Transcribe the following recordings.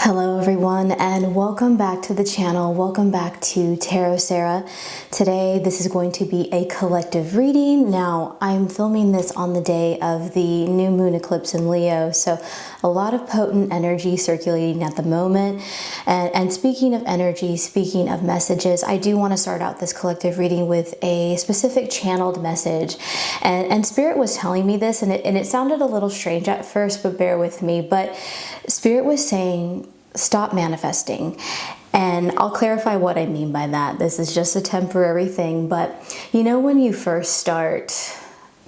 Hello everyone, and welcome back to the channel. Welcome back to Tarot Sarah. Today this is going to be a collective reading. Now I'm filming this on the day of the new moon eclipse in Leo, so a lot of potent energy circulating at the moment. And speaking of energy, speaking of messages, I do want to start out this collective reading with a specific channeled message. And Spirit was telling me this, and it sounded a little strange at first, but bear with me. But Spirit was saying, stop manifesting. And I'll clarify what I mean by that. This is just a temporary thing, but you know, when you first start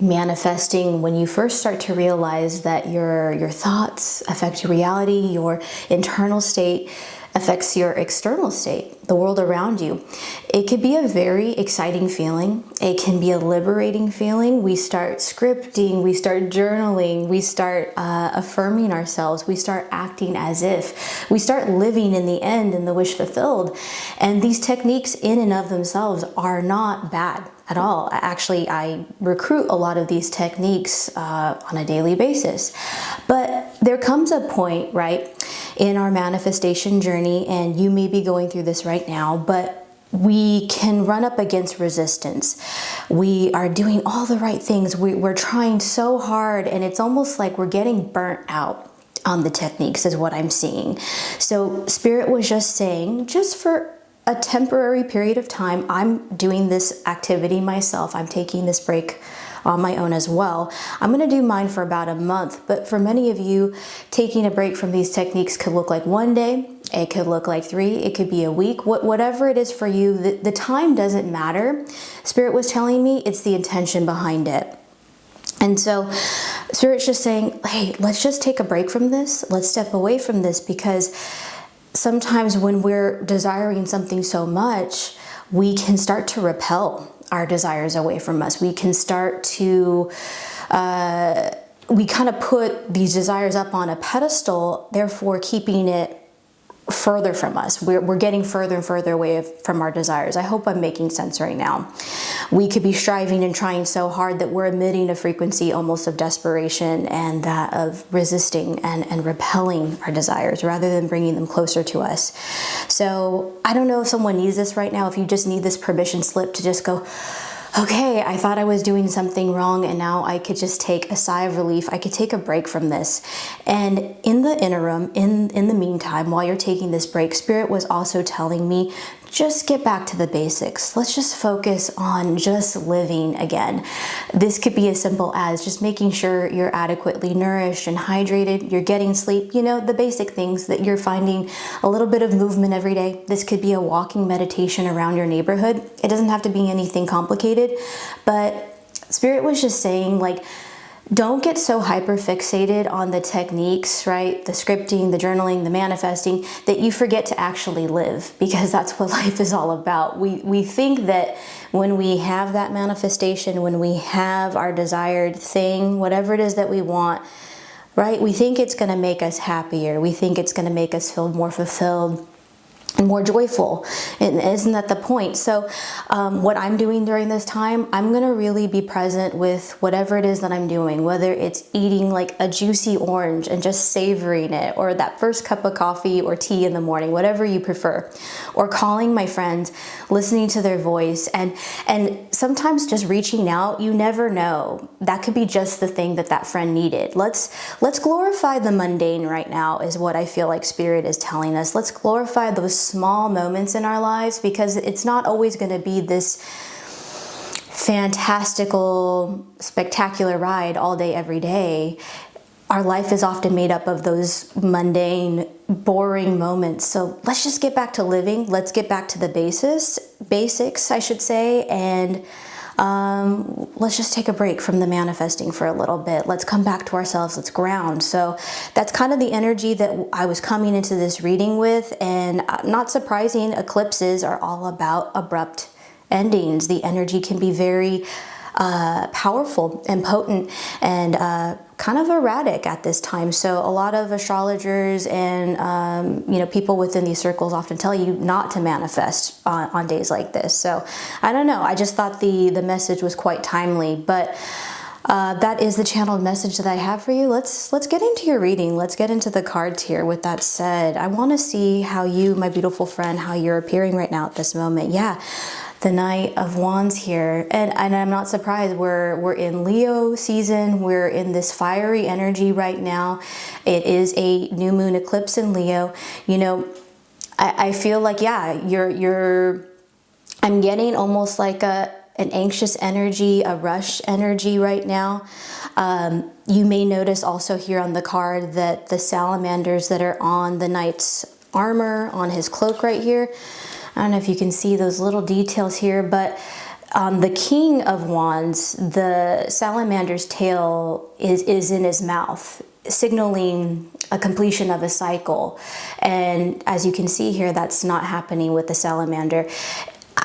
manifesting, when you first start to realize that your thoughts affect your reality, your internal state affects your external state, the world around you. It could be a very exciting feeling. It can be a liberating feeling. We start scripting, we start journaling, we start affirming ourselves, we start acting as if, we start living in the end in the wish fulfilled. And these techniques in and of themselves are not bad at all. Actually, I recruit a lot of these techniques on a daily basis. But there comes a point, right, in our manifestation journey, and you may be going through this right now, but we can run up against resistance. We are doing all the right things. We're trying so hard, and it's almost like we're getting burnt out on the techniques is what I'm seeing. So Spirit was just saying, just for a temporary period of time, I'm doing this activity myself. I'm taking this break on my own as well. I'm going to do mine for about a month, but for many of you, taking a break from these techniques could look like one day, it could look like 3, it could be a week, whatever it is for you, the time doesn't matter. Spirit was telling me it's the intention behind it. And so Spirit's just saying, hey, let's just take a break from this. Let's step away from this, because sometimes when we're desiring something so much, we can start to repel our desires away from us. We can start to, we kind of put these desires up on a pedestal, therefore keeping it further from us. We're getting further and further away from our desires. I hope I'm making sense right now. We could be striving and trying so hard that we're emitting a frequency almost of desperation and that of resisting and repelling our desires rather than bringing them closer to us. So I don't know if someone needs this right now, if you just need this permission slip to just go, okay, I thought I was doing something wrong, and now I could just take a sigh of relief. I could take a break from this. And in the interim, in the meantime, while you're taking this break, Spirit was also telling me, just get back to the basics. Let's just focus on just living again. This could be as simple as just making sure you're adequately nourished and hydrated, you're getting sleep, you know, the basic things that you're finding, a little bit of movement every day. This could be a walking meditation around your neighborhood. It doesn't have to be anything complicated, but Spirit was just saying, like, don't get so hyper fixated on the techniques, right? The scripting, the journaling, the manifesting, that you forget to actually live, because that's what life is all about. We think that when we have that manifestation, when we have our desired thing, whatever it is that we want, right? We think it's going to make us happier. We think it's going to make us feel more fulfilled and more joyful. And isn't that the point? So what I'm doing during this time, I'm going to really be present with whatever it is that I'm doing, whether it's eating like a juicy orange and just savoring it, or that first cup of coffee or tea in the morning, whatever you prefer, or calling my friends, listening to their voice, and sometimes just reaching out. You never know. That could be just the thing that friend needed. Let's glorify the mundane right now, is what I feel like Spirit is telling us. Let's glorify those small moments in our lives, because it's not always going to be this fantastical, spectacular ride all day, every day. Our life is often made up of those mundane, boring moments. So let's just get back to living. Let's get back to the basics, I should say, and let's just take a break from the manifesting for a little bit. Let's come back to ourselves. Let's ground. So that's kind of the energy that I was coming into this reading with. And not surprising, eclipses are all about abrupt endings. The energy can be very powerful and potent and kind of erratic at this time. So a lot of astrologers and you know, people within these circles often tell you not to manifest on days like this. So I don't know, I just thought the message was quite timely. But that is the channeled message that I have for you. Let's get into your reading. Let's get into the cards here. With that said, I want to see how you, my beautiful friend, how you're appearing right now at this moment. Yeah, the Knight of Wands here, and I'm not surprised. We're in Leo season. We're in this fiery energy right now. It is a new moon eclipse in Leo. You know, I feel like, yeah, I'm getting almost like an anxious energy, a rush energy right now. You may notice also here on the card that the salamanders that are on the knight's armor, on his cloak right here, I don't know if you can see those little details here, but on the King of Wands, the salamander's tail is in his mouth, signaling a completion of a cycle. And as you can see here, that's not happening with the salamander.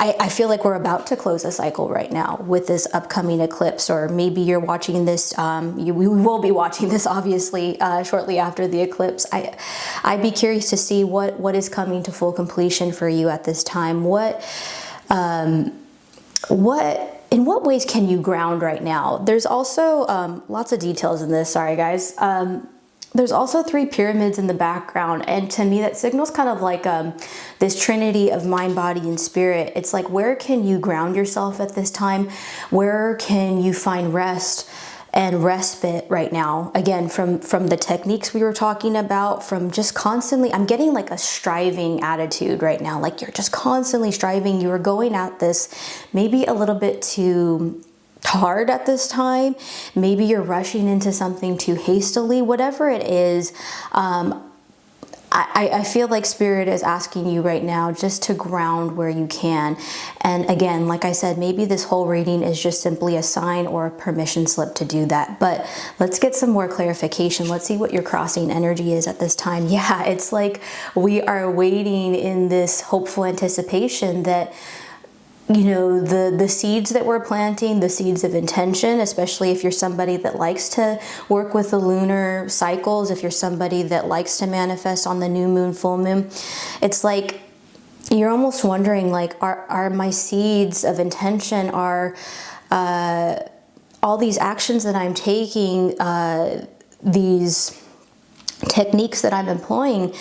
I feel like we're about to close a cycle right now with this upcoming eclipse, or maybe you're watching this, we will be watching this obviously shortly after the eclipse. I'd be curious to see what is coming to full completion for you at this time. In what ways can you ground right now? There's also lots of details in this, sorry guys. There's also 3 pyramids in the background, and to me that signals kind of like this trinity of mind, body, and spirit. It's like, where can you ground yourself at this time? Where can you find rest and respite right now? Again, from the techniques we were talking about, from just constantly, I'm getting like a striving attitude right now. Like you're just constantly striving. You are going at this maybe a little bit too hard at this time. Maybe you're rushing into something too hastily. Whatever it is, I feel like Spirit is asking you right now just to ground where you can. And again, like I said, maybe this whole reading is just simply a sign or a permission slip to do that. But let's get some more clarification. Let's see what your crossing energy is at this time. Yeah, it's like we are waiting in this hopeful anticipation that, you know, the seeds that we're planting, the seeds of intention, especially if you're somebody that likes to work with the lunar cycles, if you're somebody that likes to manifest on the new moon, full moon, it's like you're almost wondering, like, are my seeds of intention, are all these actions that I'm taking, these techniques that I'm employing,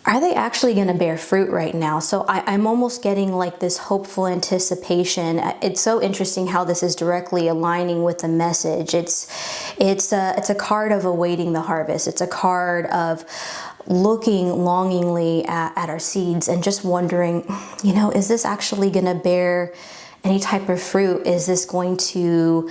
are they actually going to bear fruit right now? So I'm almost getting like this hopeful anticipation. It's so interesting how this is directly aligning with the message. It's a card of awaiting the harvest. It's a card of looking longingly at our seeds and just wondering, you know, is this actually going to bear any type of fruit? Is this going to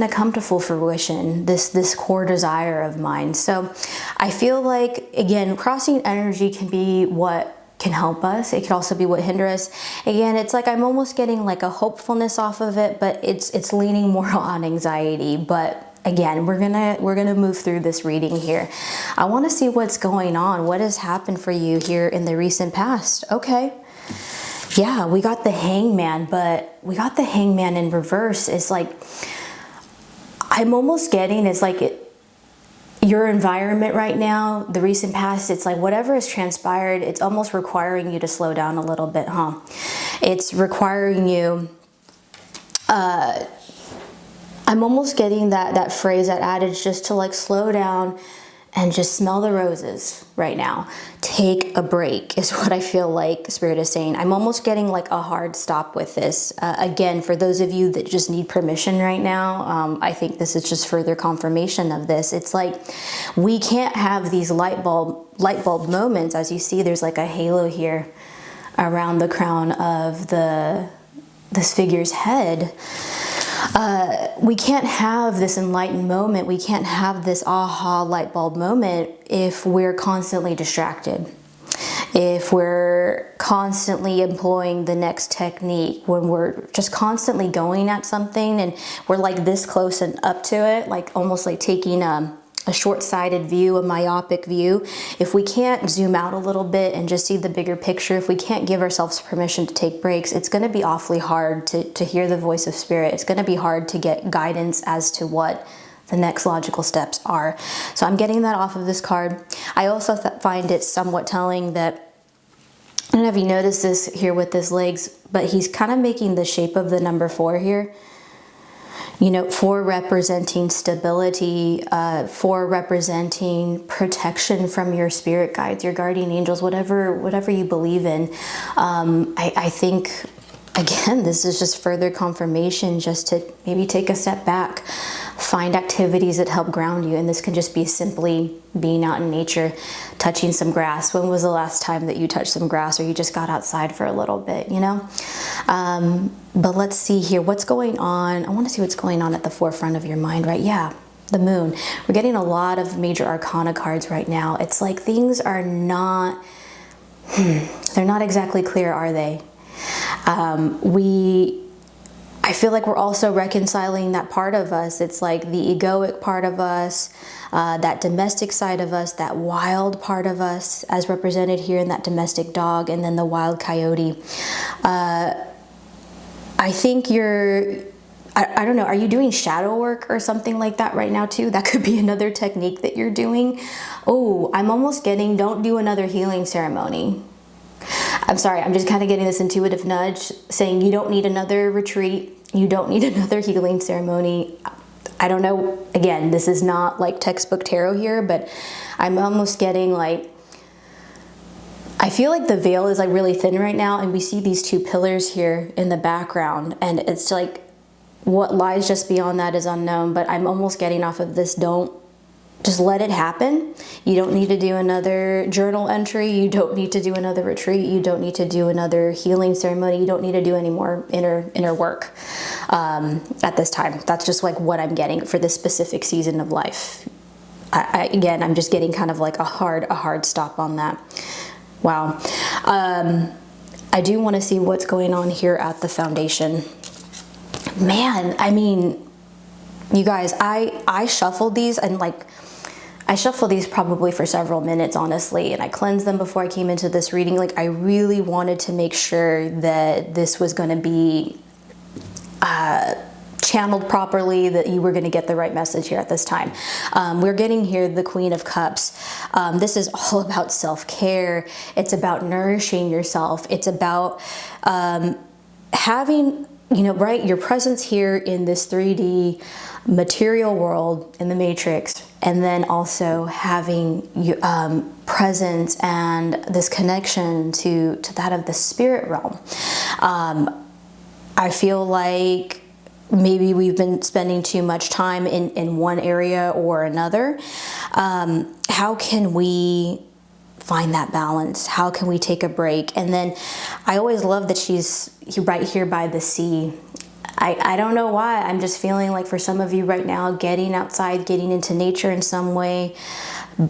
come to full fruition, this core desire of mine? So I feel like, again, crossing energy can be what can help us. It can also be what hinders us. Again, it's like I'm almost getting like a hopefulness off of it, but it's leaning more on anxiety. But again, we're gonna move through this reading here. I want to see what's going on. What has happened for you here in the recent past? Okay. Yeah, we got the Hangman, but we got the Hangman in reverse. It's like, I'm almost getting, it's like your environment right now, the recent past, it's like whatever has transpired, it's almost requiring you to slow down a little bit, huh? It's requiring you, I'm almost getting that phrase, that adage, just to like slow down and just smell the roses right now. Take a break is what I feel like Spirit is saying. I'm almost getting like a hard stop with this. Again, for those of you that just need permission right now, I think this is just further confirmation of this. It's like we can't have these light bulb moments. As you see, there's like a halo here around the crown of this figure's head. We can't have this enlightened moment. We can't have this aha light bulb moment if we're constantly distracted. If we're constantly employing the next technique, when we're just constantly going at something and we're like this close and up to it, like almost like taking a short-sighted view, a myopic view. If we can't zoom out a little bit and just see the bigger picture, if we can't give ourselves permission to take breaks, it's going to be awfully hard to hear the voice of Spirit. It's going to be hard to get guidance as to what the next logical steps are. So I'm getting that off of this card. I also find it somewhat telling that, I don't know if you noticed this here with his legs, but he's kind of making the shape of the number 4 here. You know, 4 representing stability, 4 representing protection from your spirit guides, your guardian angels, whatever you believe in. I think, again, this is just further confirmation just to maybe take a step back, find activities that help ground you. And this can just be simply being out in nature, touching some grass. When was the last time that you touched some grass, or you just got outside for a little bit, you know? But let's see here, what's going on? I want to see what's going on at the forefront of your mind, right? Yeah, the moon. We're getting a lot of major arcana cards right now. It's like things are not, they're not exactly clear, are they? I feel like we're also reconciling that part of us. It's like the egoic part of us, that domestic side of us, that wild part of us, as represented here in that domestic dog, and then the wild coyote. I think I don't know, are you doing shadow work or something like that right now too? That could be another technique that you're doing. Oh, I'm almost getting, don't do another healing ceremony. I'm sorry, I'm just kind of getting this intuitive nudge saying you don't need another retreat. You don't need another healing ceremony. I don't know. Again, this is not like textbook tarot here, but I'm almost getting like, I feel like the veil is like really thin right now, and we see these 2 pillars here in the background, and it's like what lies just beyond that is unknown. But I'm almost getting off of this, just let it happen. You don't need to do another journal entry. You don't need to do another retreat. You don't need to do another healing ceremony. You don't need to do any more inner work at this time. That's just like what I'm getting for this specific season of life. Again, I'm just getting kind of like a hard stop on that. Wow. I do want to see what's going on here at the foundation. Man, I mean, you guys, I shuffled these, and like, I shuffled these probably for several minutes, honestly, and I cleansed them before I came into this reading. Like, I really wanted to make sure that this was going to be channeled properly, that you were going to get the right message here at this time. We're getting here the Queen of Cups. This is all about self-care. It's about nourishing yourself. It's about having, you know, right, your presence here in this 3D material world in the matrix, and then also having presence and this connection to that of the spirit realm. I feel like maybe we've been spending too much time in one area or another. How can we find that balance? How can we take a break? And then I always love that she's right here by the sea. I don't know why. I'm just feeling like for some of you right now, getting outside, getting into nature in some way,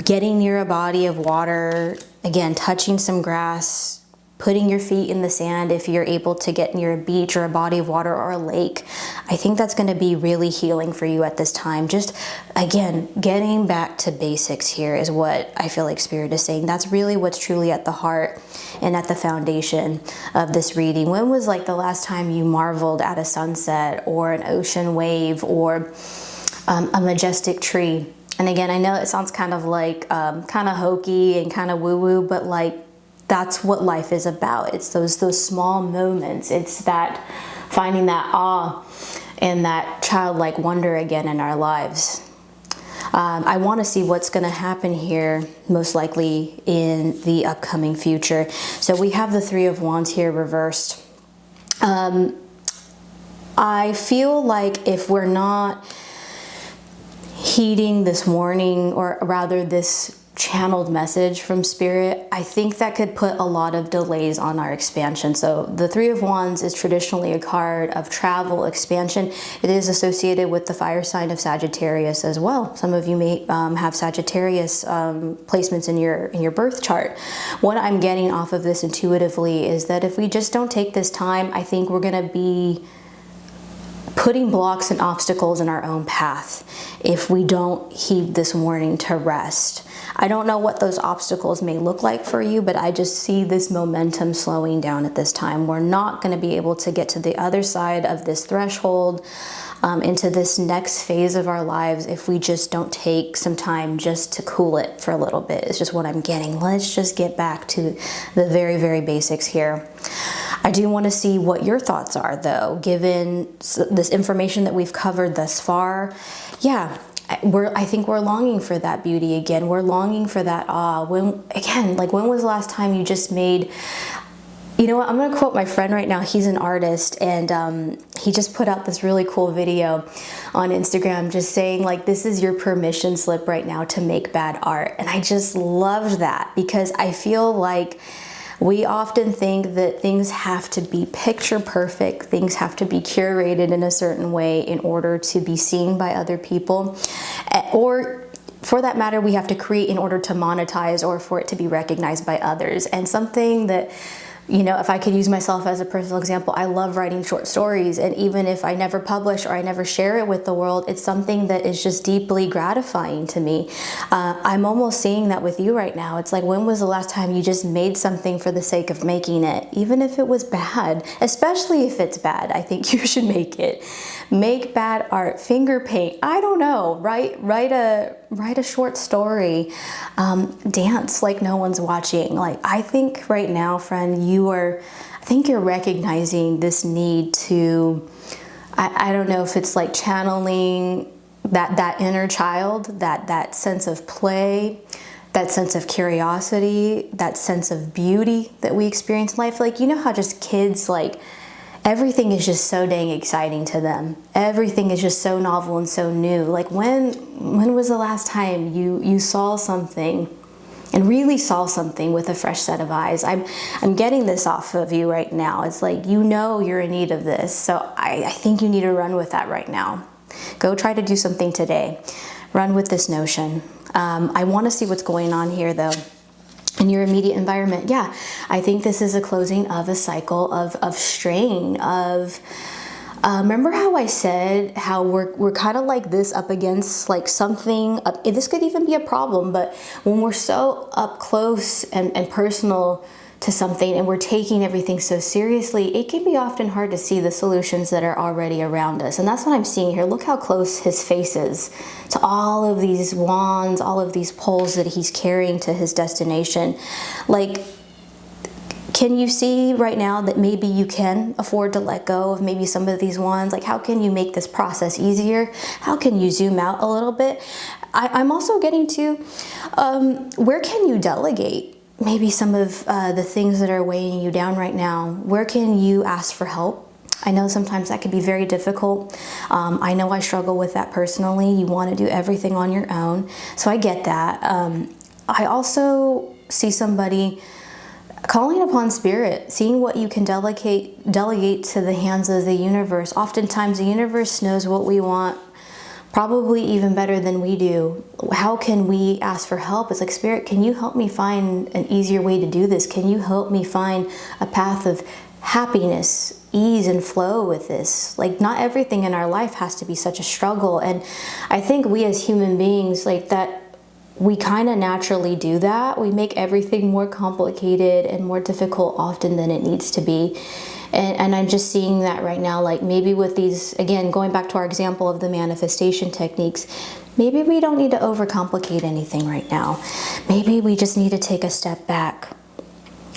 getting near a body of water, again, touching some grass, putting your feet in the sand if you're able to get near a beach or a body of water or a lake. I think that's going to be really healing for you at this time. Just, again, getting back to basics here is what I feel like Spirit is saying. That's really what's truly at the heart and at the foundation of this reading. When was like the last time you marveled at a sunset or an ocean wave or a majestic tree? And again, I know it sounds kind of like kind of hokey and kind of woo-woo, but like, that's what life is about. It's those small moments. It's that finding that awe and that childlike wonder again in our lives. I want to see what's going to happen here, most likely in the upcoming future. So we have the 3 of Wands here reversed. I feel like if we're not heeding this warning, or rather this channeled message from Spirit, I think that could put a lot of delays on our expansion. So the 3 of Wands is traditionally a card of travel, expansion. It is associated with the fire sign of Sagittarius as well. Some of you may have Sagittarius placements in your birth chart. What I'm getting off of this intuitively is that if we just don't take this time, I think we're going to be putting blocks and obstacles in our own path if we don't heed this warning to rest. I don't know what those obstacles may look like for you, but I just see this momentum slowing down at this time. We're not going to be able to get to the other side of this threshold, into this next phase of our lives, if we just don't take some time just to cool it for a little bit. It's just what I'm getting. Let's just get back to the very, very basics here. I do want to see what your thoughts are, though, given this information that we've covered thus far. Yeah, I think we're longing for that beauty again. We're longing for that awe. When was the last time you just made... You know what, I'm gonna quote my friend right now. He's an artist, and he just put out this really cool video on Instagram just saying, like, this is your permission slip right now to make bad art. And I just loved that, because I feel like we often think that things have to be picture perfect, things have to be curated in a certain way in order to be seen by other people, or for that matter, we have to create in order to monetize or for it to be recognized by others. And something that, you know, if I could use myself as a personal example, I love writing short stories, and even if I never publish or I never share it with the world, it's something that is just deeply gratifying to me. I'm almost seeing that with you right now. It's like, when was the last time you just made something for the sake of making it? Even if it was bad, especially if it's bad, I think you should make it. Make bad art, finger paint, I don't know, write a short story, dance like no one's watching. Like, I think right now, friend, I think you're recognizing this need to, I don't know if it's like channeling that inner child, that sense of play, that sense of curiosity, that sense of beauty that we experience in life. Like, you know how just kids, like, everything is just so dang exciting to them. Everything is just so novel and so new. Like, when was the last time you saw something and really saw something with a fresh set of eyes? I'm getting this off of you right now. It's like, you know you're in need of this. So I think you need to run with that right now. Go try to do something today. Run with this notion. I want to see what's going on here, though. In your immediate environment. Yeah, I think this is a closing of a cycle of strain, of remember how I said how we're kind of like this up against like something, this could even be a problem, but when we're so up close and personal to something and we're taking everything so seriously, it can be often hard to see the solutions that are already around us. And that's what I'm seeing here. Look how close his face is to all of these wands, all of these poles that he's carrying to his destination. Like, can you see right now that maybe you can afford to let go of maybe some of these wands? Like, how can you make this process easier? How can you zoom out a little bit? I'm also getting to where can you delegate maybe some of the things that are weighing you down right now? Where can you ask for help? I know sometimes that can be very difficult. I know I struggle with that personally. You want to do everything on your own. So I get that. I also see somebody calling upon spirit, seeing what you can delegate to the hands of the universe. Oftentimes the universe knows what we want probably even better than we do. How can we ask for help? It's like, Spirit, can you help me find an easier way to do this? Can you help me find a path of happiness, ease, and flow with this? Like, not everything in our life has to be such a struggle. And I think we as human beings, like that, we kind of naturally do that. We make everything more complicated and more difficult often than it needs to be. And I'm just seeing that right now, like maybe with these, again, going back to our example of the manifestation techniques, maybe we don't need to overcomplicate anything right now. Maybe we just need to take a step back.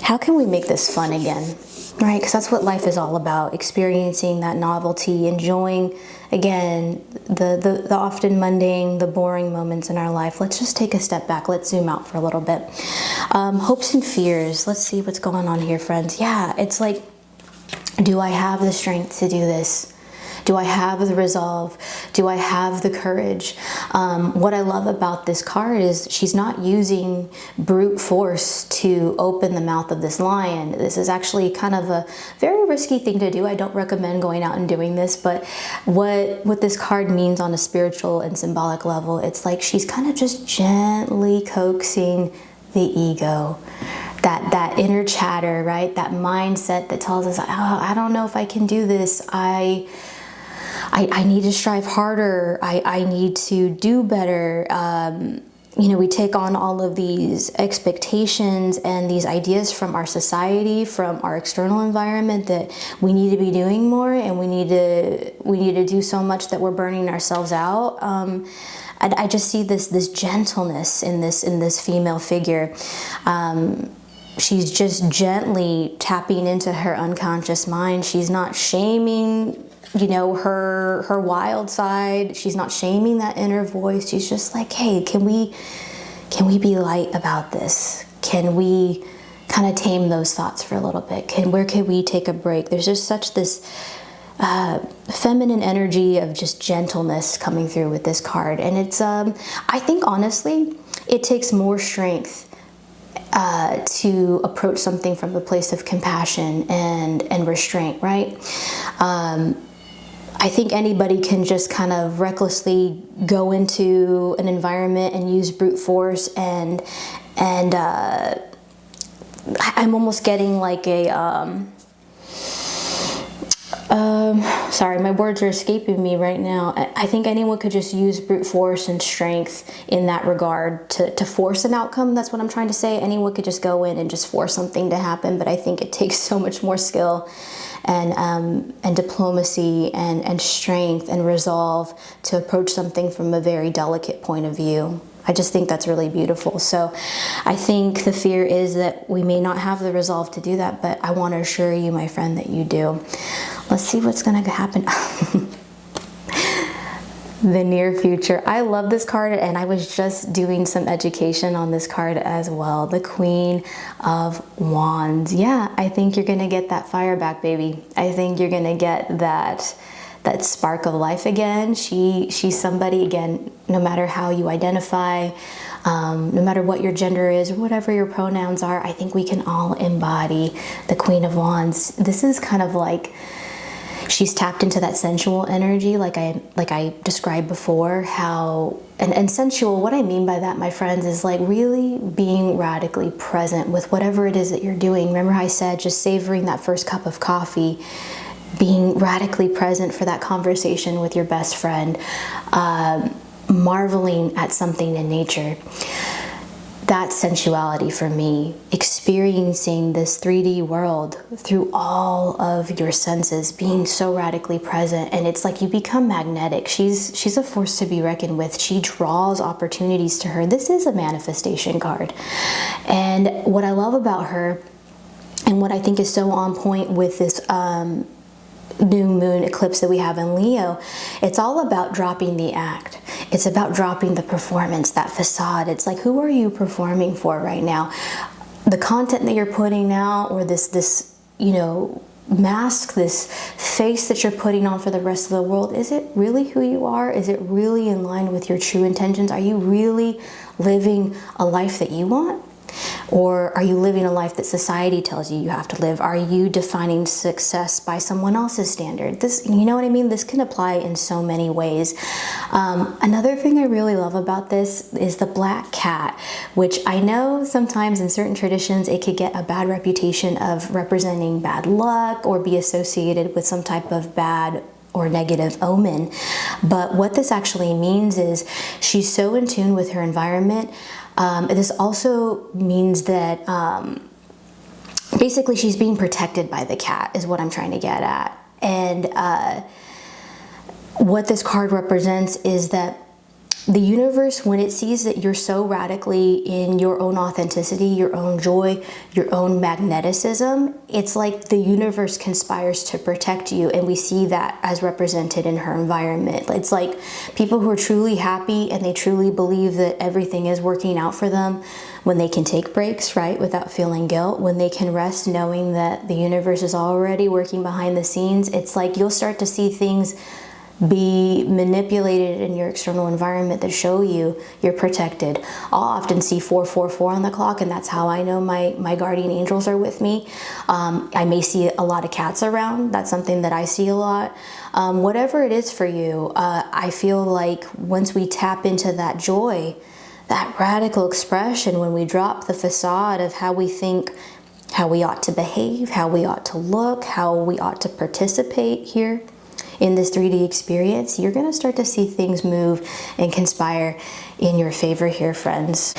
How can we make this fun again? Right? Because that's what life is all about, experiencing that novelty, enjoying, again, the often mundane, the boring moments in our life. Let's just take a step back. Let's zoom out for a little bit. Hopes and fears. Let's see what's going on here, friends. Yeah, it's like, do I have the strength to do this? Do I have the resolve? Do I have the courage? What I love about this card is she's not using brute force to open the mouth of this lion. This is actually kind of a very risky thing to do. I don't recommend going out and doing this, but what this card means on a spiritual and symbolic level, it's like she's kind of just gently coaxing the ego. That inner chatter, right? That mindset that tells us, oh, I don't know if I can do this. I need to strive harder. I need to do better. You know, we take on all of these expectations and these ideas from our society, from our external environment, that we need to be doing more and we need to do so much that we're burning ourselves out. I just see this gentleness in this female figure. she's just gently tapping into her unconscious mind. She's not shaming, you know, her wild side. She's not shaming that inner voice. She's just like, hey, can we be light about this? Can we kind of tame those thoughts for a little bit? Where can we take a break? There's just such this feminine energy of just gentleness coming through with this card. And it's, I think honestly, it takes more strength to approach something from a place of compassion and restraint, right? I think anybody can just kind of recklessly go into an environment and use brute force, and I'm almost getting like a sorry, my words are escaping me right now. I think anyone could just use brute force and strength in that regard to force an outcome. That's what I'm trying to say. Anyone could just go in and just force something to happen, but I think it takes so much more skill and diplomacy and strength and resolve to approach something from a very delicate point of view. I just think that's really beautiful. So I think the fear is that we may not have the resolve to do that, but I want to assure you, my friend, that you do. Let's see what's going to happen. The near future. I love this card, and I was just doing some education on this card as well. The Queen of Wands. Yeah, I think you're going to get that fire back, baby. I think you're going to get that spark of life again. She's somebody, again, no matter how you identify, no matter what your gender is or whatever your pronouns are, I think we can all embody the Queen of Wands. This is kind of like she's tapped into that sensual energy, like I described before. How and sensual, what I mean by that, my friends, is like really being radically present with whatever it is that you're doing. Remember how I said just savoring that first cup of coffee, being radically present for that conversation with your best friend, marveling at something in nature. That's sensuality for me. Experiencing this 3D world through all of your senses, being so radically present, and it's like you become magnetic. She's a force to be reckoned with. She draws opportunities to her. This is a manifestation card. And what I love about her, and what I think is so on point with this new moon eclipse that we have in Leo, it's all about dropping the act. It's about dropping the performance, that facade. It's like, who are you performing for right now? The content that you're putting out, or this you know, mask, this face that you're putting on for the rest of the world, is it really who you are? Is it really in line with your true intentions? Are you really living a life that you want? Or are you living a life that society tells you have to live? Are you defining success by someone else's standard? This, you know what I mean? This can apply in so many ways. Another thing I really love about this is the black cat, which I know sometimes in certain traditions it could get a bad reputation of representing bad luck or be associated with some type of bad or negative omen. But what this actually means is she's so in tune with her environment. This also means that basically she's being protected by the cat, is what I'm trying to get at. And what this card represents is that the universe, when it sees that you're so radically in your own authenticity, your own joy, your own magneticism, it's like the universe conspires to protect you. And we see that as represented in her environment. It's like people who are truly happy and they truly believe that everything is working out for them, when they can take breaks, right, without feeling guilt, when they can rest knowing that the universe is already working behind the scenes. It's like you'll start to see things be manipulated in your external environment that show you you're protected. I'll often see 444 on the clock, and that's how I know my guardian angels are with me. I may see a lot of cats around. That's something that I see a lot. Whatever it is for you, I feel like once we tap into that joy, that radical expression, when we drop the facade of how we think, how we ought to behave, how we ought to look, how we ought to participate here in this 3D experience, you're going to start to see things move and conspire in your favor here, friends.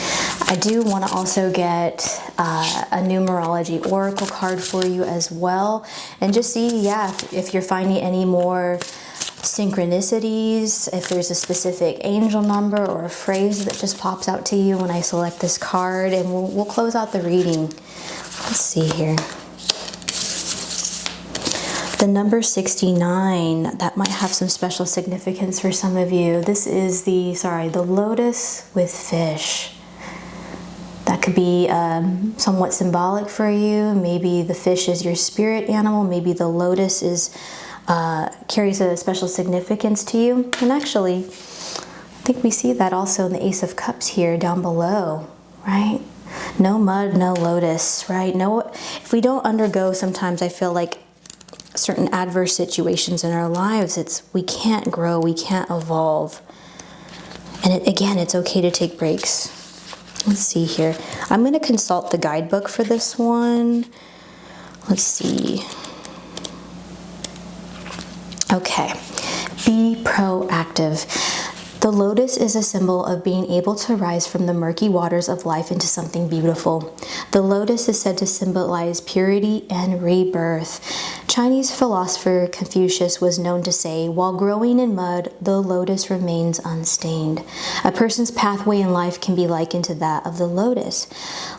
I do want to also get a numerology oracle card for you as well, and just see, yeah, if you're finding any more synchronicities, if there's a specific angel number or a phrase that just pops out to you when I select this card, and we'll close out the reading Let's see here. The number 69, that might have some special significance for some of you. This is the Lotus with fish. That could be somewhat symbolic for you. Maybe the fish is your spirit animal. Maybe the lotus is carries a special significance to you. And actually, I think we see that also in the Ace of Cups here down below, right? No mud, no lotus, right? No, if we don't undergo, sometimes I feel like certain adverse situations in our lives, we can't grow, we can't evolve. And again, it's okay to take breaks. Let's see here. I'm going to consult the guidebook for this one. Let's see. Okay. Be proactive. The lotus is a symbol of being able to rise from the murky waters of life into something beautiful. The lotus is said to symbolize purity and rebirth. Chinese philosopher Confucius was known to say, while growing in mud, the lotus remains unstained. A person's pathway in life can be likened to that of the lotus.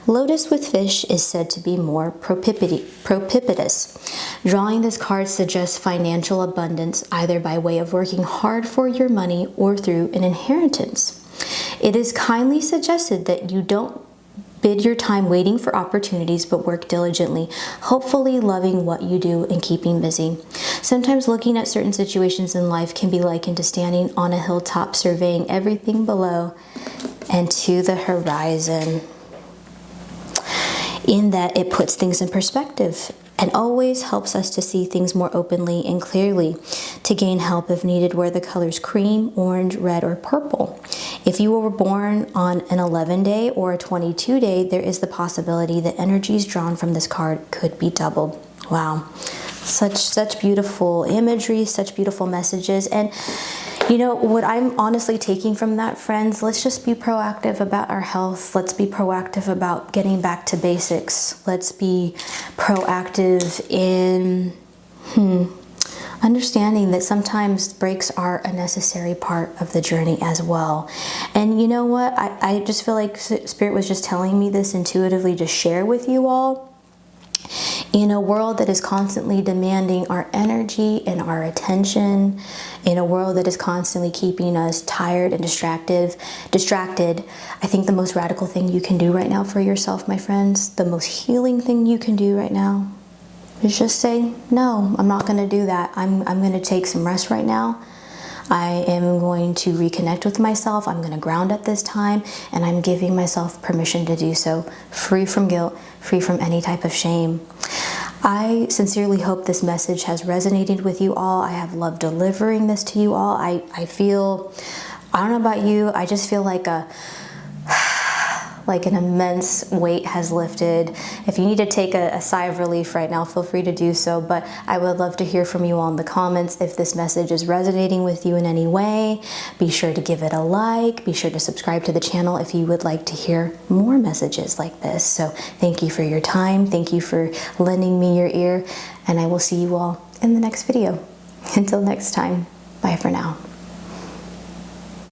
Lotus with fish is said to be more propitious. Drawing this card suggests financial abundance, either by way of working hard for your money or through an inheritance. It is kindly suggested that you don't bid your time waiting for opportunities, but work diligently, hopefully loving what you do and keeping busy. Sometimes looking at certain situations in life can be likened to standing on a hilltop, surveying everything below and to the horizon, in that it puts things in perspective and always helps us to see things more openly and clearly, to gain help if needed where the colors cream, orange, red, or purple. If you were born on an 11-day or a 22-day, there is the possibility that energies drawn from this card could be doubled. Wow, such beautiful imagery, such beautiful messages. And you know what I'm honestly taking from that, friends? Let's just be proactive about our health. Let's be proactive about getting back to basics. Let's be proactive in understanding that sometimes breaks are a necessary part of the journey as well. And you know what? I just feel like Spirit was just telling me this intuitively to share with you all. In a world that is constantly demanding our energy and our attention, in a world that is constantly keeping us tired and distracted, I think the most radical thing you can do right now for yourself, my friends, the most healing thing you can do right now is just say, no, I'm not going to do that. I'm going to take some rest right now. I am going to reconnect with myself. I'm going to ground at this time, and I'm giving myself permission to do so, free from guilt, free from any type of shame. I sincerely hope this message has resonated with you all. I have loved delivering this to you all. I feel, I don't know about you, I just feel like an immense weight has lifted. If you need to take a sigh of relief right now, feel free to do so, but I would love to hear from you all in the comments. If this message is resonating with you in any way, be sure to give it a like, be sure to subscribe to the channel if you would like to hear more messages like this. So thank you for your time, thank you for lending me your ear, and I will see you all in the next video. Until next time, bye for now.